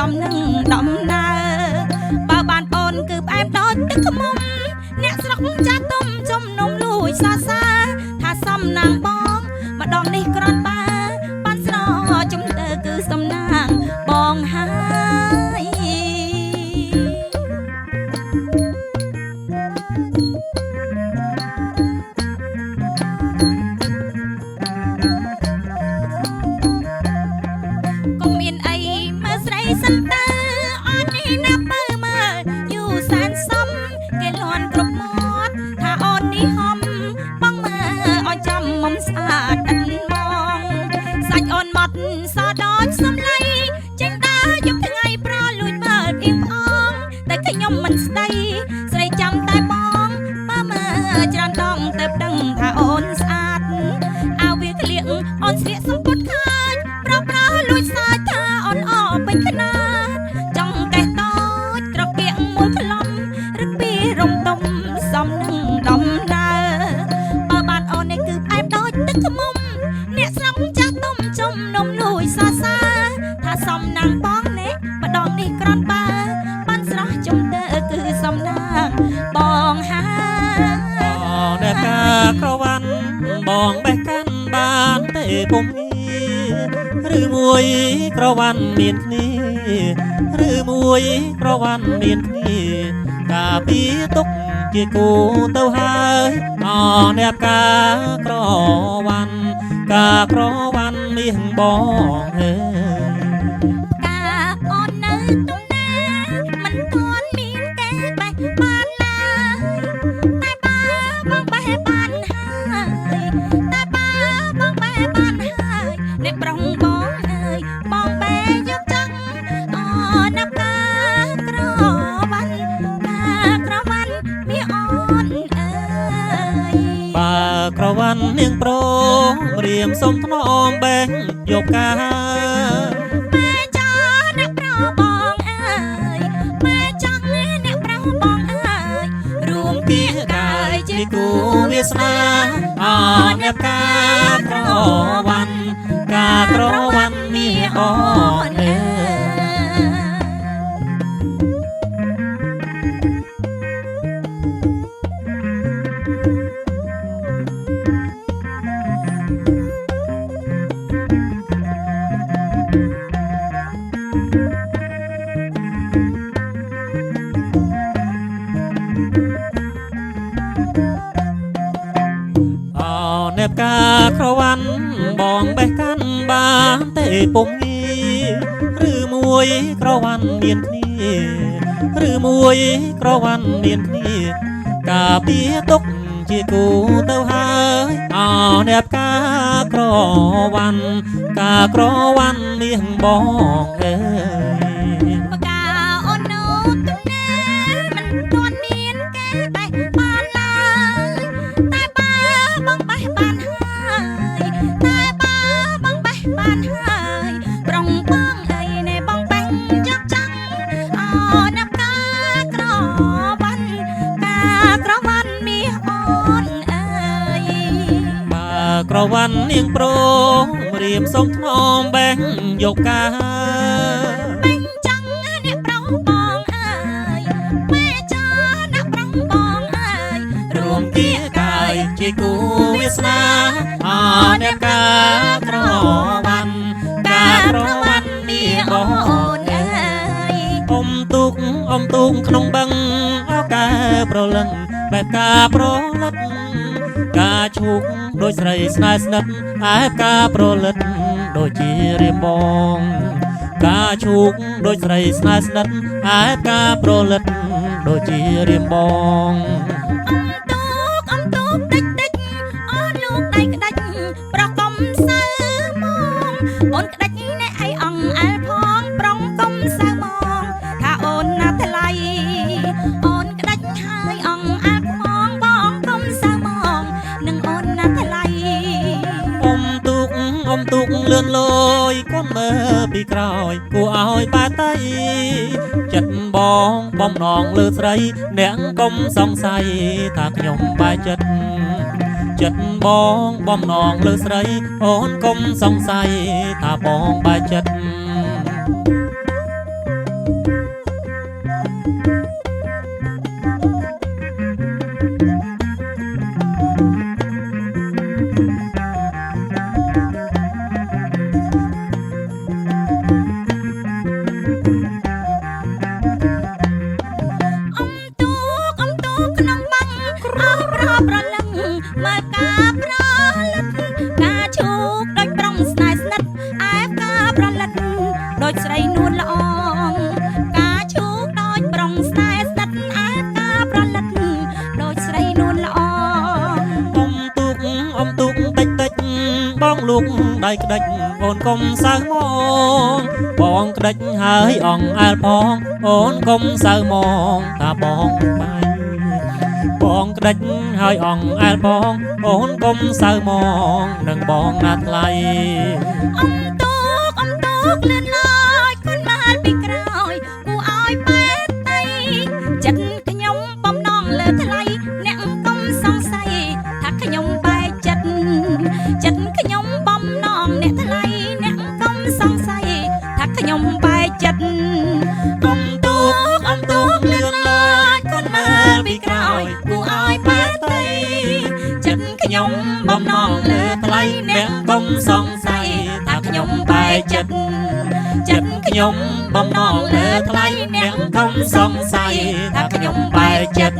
សំនឹងដំណើរបើបានអូនគឺផ្អែមដូចទឹកខ្មុំអ្នកស្រុកចាស់ទុំចំនំលួយសរសើរថាសំណាងបងម្ដងនេះក្រាន់បានស្រជំទើគឺសំណាងបងហើយកុំមានអីមើលស្រីសិនតើអត់នេះណាបើមើលយូរសែនសំគេលន់គ្រប់មាត់ថាអូននេះហំបងមើលឲ្យចាំមុំស្អាតឥនមកសាច់អូនមកសដូចសំឡីចេញដើរយប់ថ្ងៃប្រលួចមើលភៀងផងតែខ្ញុំមិនស្ដីស្រីចាំតែបងបើមើលច្រើនដងទៅដឹងថាអូនស្អាតអាវាក្លៀកអូនស្លៀកសំពត់ខើចប្រលួចសាច់ថាអូនអពេញខ្នាតចង់កេះតូចត្រកៀកមួយខ្លំរឹកពីរំទុំសំនឹងដំណើរបើបានអូននេះគឺផ្អែមដូចទឹកខ្មុំអ្នកស្រុកចាស់ទុំចំនំលួយសរសើរថាសំណាងបងនេះម្ដងនេះក្រាន់បានស្រស់ជំទើគឺសំណាងបងហើអ្នកកាក្រវ៉ាន់បងបេះកាន់បានទេពុំឬមួយក្រវ៉ាន់មានគ្នាឬមួយក្រវ៉ាន់មានគ្នាកាពីទុកជាគូទៅហើយអអ្នកកាក្រវ៉ាន់កាក្រវ៉ាន់មានបងហើយកាអូននៅទំនេរមិនទាន់មានគេបេះបានឡើយតែបើបងបេះបានហើយតែបើបងបេះបានហើយអ្នកប្រុងបងអើយបងបេះយកចង់អូណាប់កាក្រវ៉ាន់មានអូនអើយបើក្រវ៉ាន់នាងប្រងរៀមសុំថ្នមបេះយកកាម៉ែចោអ្នកប្របងអើយម៉ែចង់អ្នកប្របងអើយរួមគៀកកាយជាគូវាសនាអអ្នកកាក្រវ៉ាន់កាក្រវ៉ាន់មានអូនអើអ្នកកាក្រវ៉ាន់បងបេះកាន់បានទេពុំងារឬមួយក្រវ៉ាន់មានគ្នាឬមួយក្រវ៉ាន់មានគ្នាកាពីទុកជាគូទៅហើយអអ្នកកាក្រវ៉ាន់កាក្រវ៉ាន់មានបងអើយបកាអូននៅទំនេរមិនទាន់មានគេបេះបានឡើយតែបើបងបេះបានហើយតែបើបងបេះបានហើយប្រុងបងអីណែបងបេះយកចង់អូណាប់កាក្រវ៉ាន់មានអូនអើយបើក្រវ៉ាន់នាងប្រងរៀមសុំថ្នមបេះយកកាបេះចង់អ្នកប្រុងបងអើយម៉ែចោអ្នកប្រុងបងអើយរួមគៀកកាយជាគូវាសនាអអ្នកកាក្រវ៉ាន់កាក្រវ៉ាន់មានបងអូនអើយអ៊ំទូកក្នុងបឹងអកែប្រលឹងបែបការប្រលឹកការឈូកដូចស្រីស្នេហ៍ស្និទ្ធឯការប្រលឹកដូចជារៀមបងការឈូកដូចស្រីស្នេហ៍ស្និទ្ធឯការប្រលឹកដូចជារៀមបងអំទូកតិចអូនលោកដៃក្តាច់ប្រកុំសើមងអូនក្តាច់អ្នកអីអងអែលផងប្រុងកុំសើមងថាអូនណាថ្លៃអូនក្តាច់ហើយអងអែលផងបងកុំសើមងនឹងអូនណាថ្លៃអ៊ំទូកលឿនលយកុំមើលពីក្រោយគួរឲ្យបាតៃចិត្តបងបំណងលើស្រីអ្នកកុំសង្ស័យថាខ្ញុំបែកចិត្តបងបំណងលើស្រីអូនកុំសង្ស័យថាបងបែកចិត្ត ប្រលិតដូចស្រីនួនល្អងការឈូកដូចប្រុងស្នេហ៍ស្តិតអាការប្រលិតដូចស្រីនួនល្អងអ៊ំទូកតិចតិចបងលូកដៃក្តិចអូនកុំសៅមកបងក្តិចហើយអងអាលផងអូនកុំសៅមកថាបងបាយបងក្តិចហើយអងអាលផងអូនកុំសៅមកនឹងបងណាថ្លៃអ៊ំទូកលឿនឡើយគុណមកពីក្រោយគួរឲ្យបែកតៃចិត្តខ្ញុំបំណងលើថ្លៃអ្នកកុំសង្ស័យថាខ្ញុំបែកចិត្តខ្ញុំបំណងអ្នកថ្លៃអ្នកកុំសង្ស័យថាខ្ញុំបែកចិត្តអ៊ំទូកលឿនឡើយគុណមកពីក្រោយគួរឲ្យបែកតៃចិត្តខ្ញុំបំណងលើថ្លៃអ្នកកុំសង្ស័យថាខ្ញុំបែកចិត្តខ្ញុំបំណងលើថ្លៃអ្នកកុំសង្ស័យថាខ្ញុំបែកចិត្ត